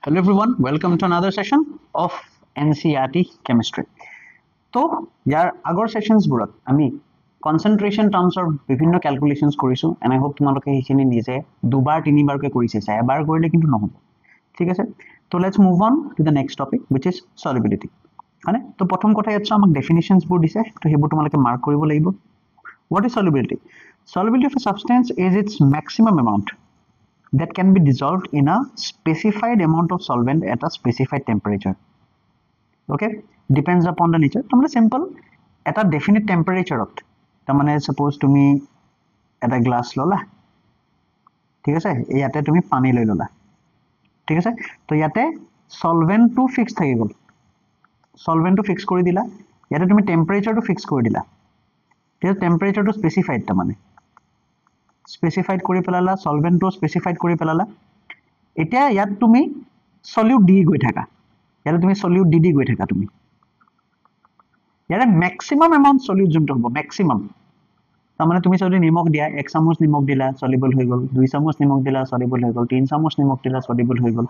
Hello everyone, welcome to another session of NCERT Chemistry. তো ইয়াৰ আগৰ সেশনছবোৰত আমি কনসেন্ট্ৰেশন টাৰ্মছৰ বিভিন্ন ক্যালকুলেশনছ কৰিছো and I hope তোমালোকে হিখিনি নিজে দুবাৰ তিনিবাৰকৈ কৰিছে এবাৰ কৰিলে কিন্তু নহব ঠিক আছে তো let's move on to the next topic which is solubility মানে তো প্ৰথম কথা ইয়াত আমাক ডেফিনিশনছ বোৰ দিছে তো হেবোৰ তোমালোকে মাৰ্ক কৰিব লাগিব what is solubility solubility of a substance is its maximum amount that can be dissolved in a specified amount of solvent at a specified temperature okay depends upon the nature tomra simple at a definite temperature ot tamane suppose tumi eta glass lola ঠিক আছে ইয়াতে তুমি পানী লৈ ললা ঠিক আছে তো ইয়াতে solvent to fix থাকি গল solvent to fix কৰি দিলা ইয়াতে তুমি temperature to fix কৰি দিলা ঠিক temperature to specified tamane specified কৰি পেলালা solvent to specified কৰি পেলালা এতিয়া ইয়াত তুমি solute দি গৈ থাকা ইয়াতে তুমি solute দি গৈ থাকা তুমি ইয়াতে maximum amount solute যোনটো হ'ব maximum তাৰমানে তুমি যদি নিমখ দিয়া 1 চামুচ নিমখ দিলা soluble হৈ গল 2 চামুচ নিমখ দিলা soluble হৈ গল 3 চামুচ নিমখ দিলা soluble হৈ গল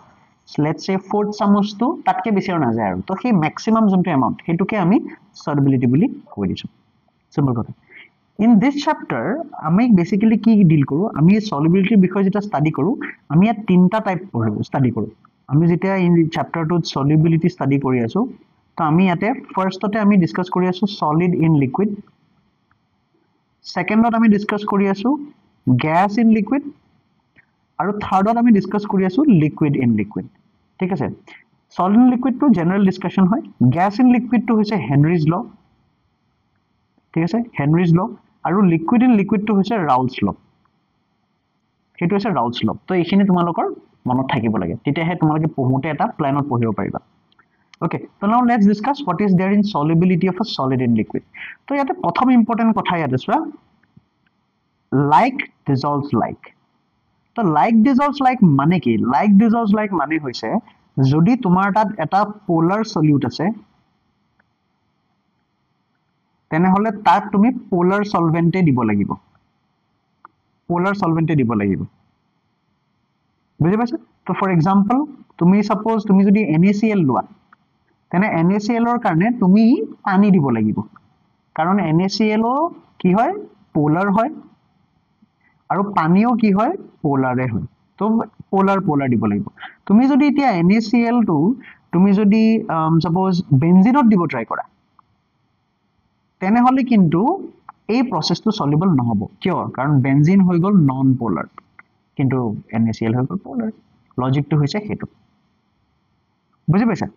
let's say 4th চামুচ তো তাতকে বেছি আৰু না যায় আৰু তো সেই maximum যোনটো amount হেতুকে আমি solubility বুলি কৈ দিছো সিম্পল কথা in this chapter আমি basically কি ডিল কৰো আমি solubility বিষয় যেটা স্টাডি কৰো আমি ইয়াত তিনটা টাইপ পঢ়ো স্টাডি কৰো আমি যেতিয়া ইন chapter 2 solubility স্টাডি কৰি আছো তো আমি ইয়াতে ফাৰ্ষ্টতে আমি ডিসকাস কৰি আছো solid in liquid সেকেন্ডত আমি ডিসকাস কৰি আছো gas in liquid আৰু থাৰ্ডত আমি ডিসকাস কৰি আছো liquid in liquid ঠিক আছে solid in liquid to general discussion হয় gas in liquid to হৈছে Henry's law ঠিক আছে Henry's law আৰু liquid in liquid to হৈছে Raoult's law হেতু হৈছে Raoult's law তো এইখিনি তোমালোকৰ মনত থাকিব লাগে তেতিয়াহে তোমালোকে পঢ়োতে এটা প্ল্যানত পঢ়িব পাৰিবা okay so now let's discuss what is there in solubility of a solid in liquid তো ইয়াতে প্ৰথম ইম্পৰ্টেন্ট কথা ইয়াতে চোৱা like dissolves like তো like dissolves like মানে কি like dissolves like মানে হৈছে যদি তোমাৰ তাত এটা polar solute আছে তেনে হলে তাক তুমি polar solvent এ দিব লাগিব polar solvent এ দিব লাগিব বুজি পাইছা তো ফৰ এক্সাম্পল তুমি সাপোজ তুমি যদি NaCl লোৱা তেনে NaCl ৰ কাৰণে তুমি পানী দিব লাগিব কাৰণ NaCl কি হয় polar হয় আৰু পানীও কি হয় পোলাৰে হয় তো পোলাৰ দিব লাগিব তুমি যদি এতিয়া NaCl টো তুমি যদি সাপোজ বেনজিনত দিব ট্রাই কৰা তেনে হলে কিন্তু এই প্ৰসেসটো সলিবল নহব কিয় কাৰণ বেনজিন হৈ গল নন পোলাৰ কিন্তু NaCl হৈ গল পোলাৰ লজিকটো হৈছে হেতু বুজি পাইছা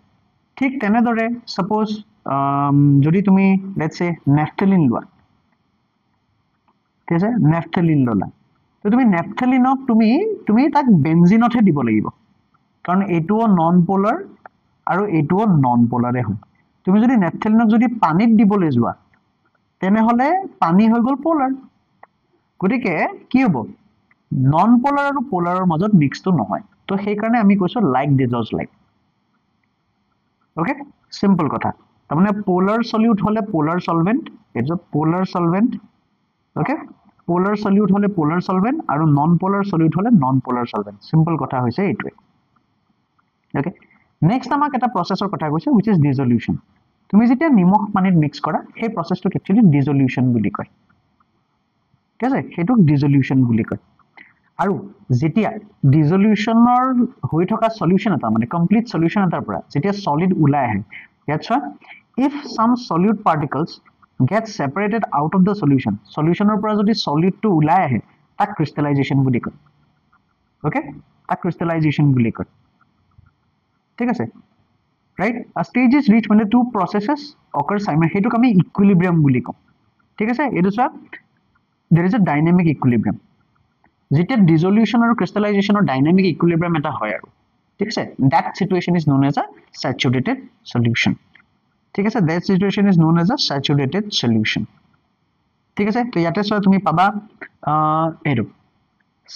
ঠিক তেনে দৰে সাপোজ যদি তুমি লেটস সে নেফথেলিন লোৱা ঠিক আছে নেফথেলিন ললা তো তুমি নেফথেলিনক তুমি তাক বেনজিনতহে দিব লাগিব কাৰণ এটোও নন পোলাৰ আৰু এটোও নন পোলাৰে হয় তুমি যদি নেফথেলিনক যদি পানীত দিবলৈ যোৱা তেনে হলে পানী হৈ গল পোলাৰ গটিকে কি হ'ব নন পোলাৰ আৰু পোলাৰৰ মাজত মিক্সটো নহয় তো সেই কাৰণে আমি কৈছো like dissolves like okay simple কথা তাৰমানে পোলাৰ সলিউট হলে polar solvent it's a polar solvent okay polar solute হলে polar solvent আৰু non polar solute হলে non polar solvent simple কথা হৈছে এইটোৱে ওকে নেক্সট আমাক এটা প্ৰসেসৰ কথা কৈছে which is dissolution তুমি যেতিয়া নিমখ পানীত মিক্স কৰা সেই প্ৰসেসটোক একচুয়ালি dissolution বুলি কয় ঠিক আছে হেতুক dissolution বুলি কয় আৰু যেতিয়া dissolutionৰ হৈ থকা সলিউশন এটা মানে কমপ্লিট সলিউশন এটাৰ পৰা যেতিয়া সলিড ওলাই আহে ইয়াত চোৱা if some solute particles get separated out of the solutionৰ পৰা যদি solid to ওলাই আহে তাক crystallization বুলি কয় okay তাক crystallization বুলি কয় ঠিক আছে right a stage is reached when the two processes occur simultaneously Hetuk আমি equilibrium বুলি কওঁ ঠিক আছে এটো চোৱা there is a dynamic equilibrium যেতিয়া dissolution আৰু crystallization ৰ dynamic equilibrium এটা হয় আৰু ঠিক আছে that situation is known as a saturated solution ঠিক আছে that situation is known as a saturated solution ঠিক আছে তো ইয়াতে সো তুমি পাবা এটো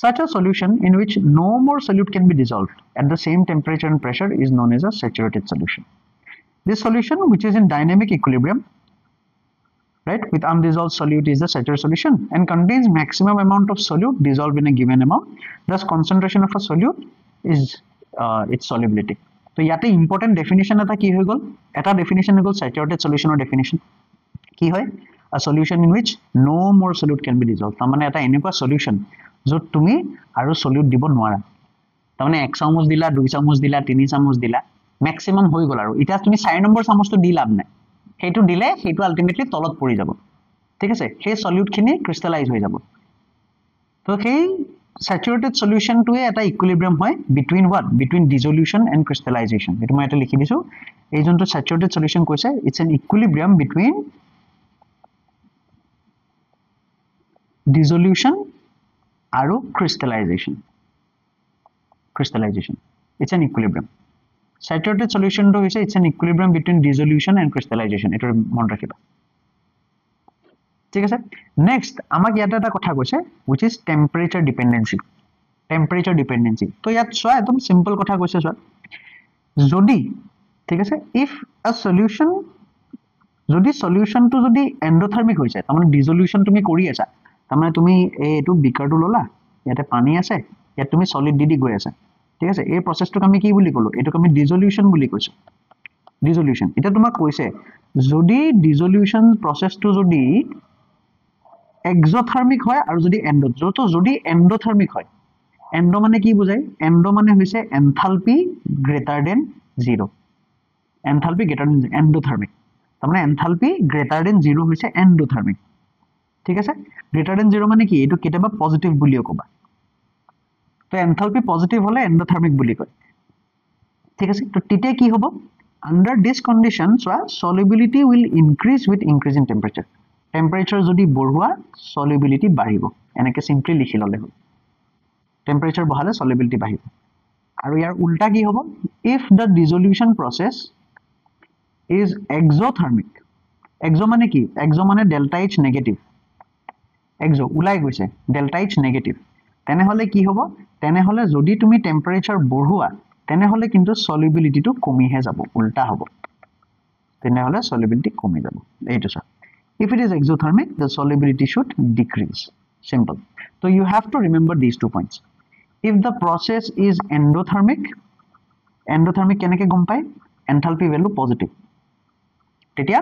such a solution in which no more solute can be dissolved at the same temperature and pressure is known as a saturated solution this solution which is in dynamic equilibrium right with undissolved solute is the saturated solution and contains maximum amount of solute dissolved in a given amount thus concentration of a solute is its solubility. So ইয়াতে important definition এটা কি হৈ গল, এটা definition হৈ গল saturated solution or definition কি হয়, a solution in which no more solute can be dissolved. তাৰমানে এটা এনেকুৱা solution য'ত তুমি আৰু solute দিব নোৱাৰা, তাৰমানে 1 চামুচ দিলা 2 চামুচ দিলা 3 চামুচ দিলা maximum হৈ গল, আৰু এটা তুমি 4 নম্বৰ চামুচটো দি লাভ নাই, সেইটো দিলে সেইটো আলটিমেটলি তলত পৰি যাব, ঠিক আছে, সেই সলিউট খিনি ক্ৰিস্টালাইজ হৈ যাব। তো সেই স্যাচুৰেটেড সলিউশনটোৱে এটা ইকুইলিব্ৰিয়াম হয় between what, between dissolution and crystallization. এটা মই এটা লিখি দিছো, এই যোনটো স্যাচুরেটেড সলিউশন কৈছে it's an equilibrium between dissolution আৰু crystallization. It's an equilibrium. Saturated solution to is it's an equilibrium between dissolution and crystallization. It will মন ৰাখিবা, ঠিক আছে। নেক্সট আমাক ইয়াতে এটা কথা কৈছে which is temperature dependency. তো ইয়াত চোৱা একদম সিম্পল কথা কৈছে, চোৱা যদি, ঠিক আছে, if a solution, যদি সলিউশনটো যদি এন্ডোথাৰ্মিক হৈ যায়, তাৰমানে ডিসলিউশন তুমি কৰি আছা, তাৰমানে তুমি এইটো বিকাৰটো ললা, ইয়াতে পানী আছে, ইয়াত তুমি সলিড দি গৈ আছা, ঠিক আছে, এই প্ৰসেসটোক আমি কি বুলি কলো, এটোক আমি ডিসলিউশন বুলি কৈছো, ডিসলিউশন। এটা তোমাক কৈছে যদি ডিসলিউশন প্ৰসেসটো যদি এক্সোথাৰ্মিক হয় আৰু যদি যদি এন্ডোথার্মিক হয়, এন্ডো মানে কি বুজায়, এন্ডো মানে হৈছে enthalpy greater than 0, enthalpy greater than endothermic, তাৰমানে এনথালপি গ্রেটার দেন 0 হৈছে এন্ডোথার্মিক, ঠিক আছে। গ্রেটার দেন 0 মানে কি, এটো কেতিয়াবা পজিটিভ বুলিও কবা, তো এনথালপি পজিটিভ হলে এন্ডোথার্মিক বুলি কয়, ঠিক আছে। তো তেতিয়া কি হ'ব, under this condition চোৱা solubility will increase with increasing temperature, temperature যদি বঢ়োৱা solubility বাঢ়িব, এনেকে সিম্পলি লিখি ললে হ'ল, টেম্পাৰেচাৰ বঢ়ালে solubility বাঢ়িব। আৰু ইয়াৰ উল্টা কি হ'ব, if the dissolution process is exothermic, exo মানে কি, exo মানে delta H negative, exo ওলাই গৈছে delta H negative, তেনেহলে কি হ'ব, তেনেহলে যদি তুমি টেম্পারেচার বঢ়োৱা তেনেহলে কিন্তু solubility টো কমিহে যাব, উল্টা হ'ব, তেনেহলে solubility কমি যাব, এইটো চোৱা। If it is exothermic, the solubility should decrease. Simple. So you have to remember these 2 points. If the process is endothermic কেনেকে গম পায়, enthalpy value positive, তেতিয়া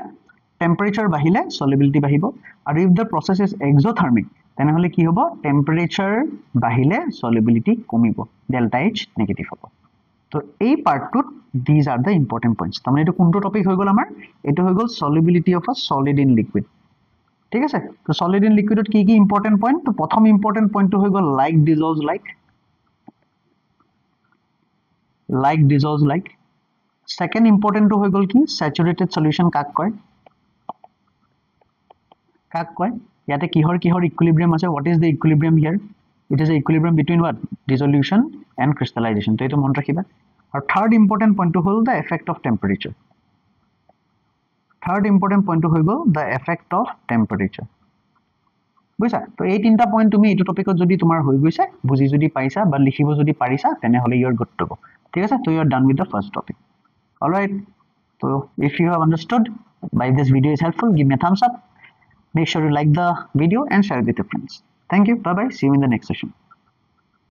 temperature বাঢ়িলে solubility বাঢ়িব, আৰু if the process is exothermic তেনেহলে কি হ'ব, temperature বাঢ়িলে solubility কমিব, delta H negative হ'ব। তো এই পার্টটোত these are the important points। তাৰমানে এইটো কোনটো টপিক হৈ গল আমাৰ, এইটো হৈ গল solubility of a solid in liquid, ঠিক আছে। তো solid in liquidত কি কি important point, তো প্ৰথম important pointটো হৈ গল like dissolves like, second important টো হৈ গল কি, saturated solution কাক কয়, ইয়াতে কিহৰ equilibrium আছে, what is the equilibrium here, it is a equilibrium between what, dissolution and crystallization, তো এইটো মন ৰাখিবা। আৰু third important point hall the effect of temperature, the effect of temperature, বুঝছা। তো এই তিনটা পয়েন্ট তুমি এইটো টপিকত যদি তোমাৰ হৈ গৈছে, বুজি যদি পাইছা বা লিখিব যদি পাৰিছা, তেনেহলে you are good to go, ঠিক আছে। তো you are done with the first topic, all right। So if you have understood by this video is helpful, give me a thumbs up, make sure you like the video and share it with your friends. Thank you, bye bye, see you in the next session.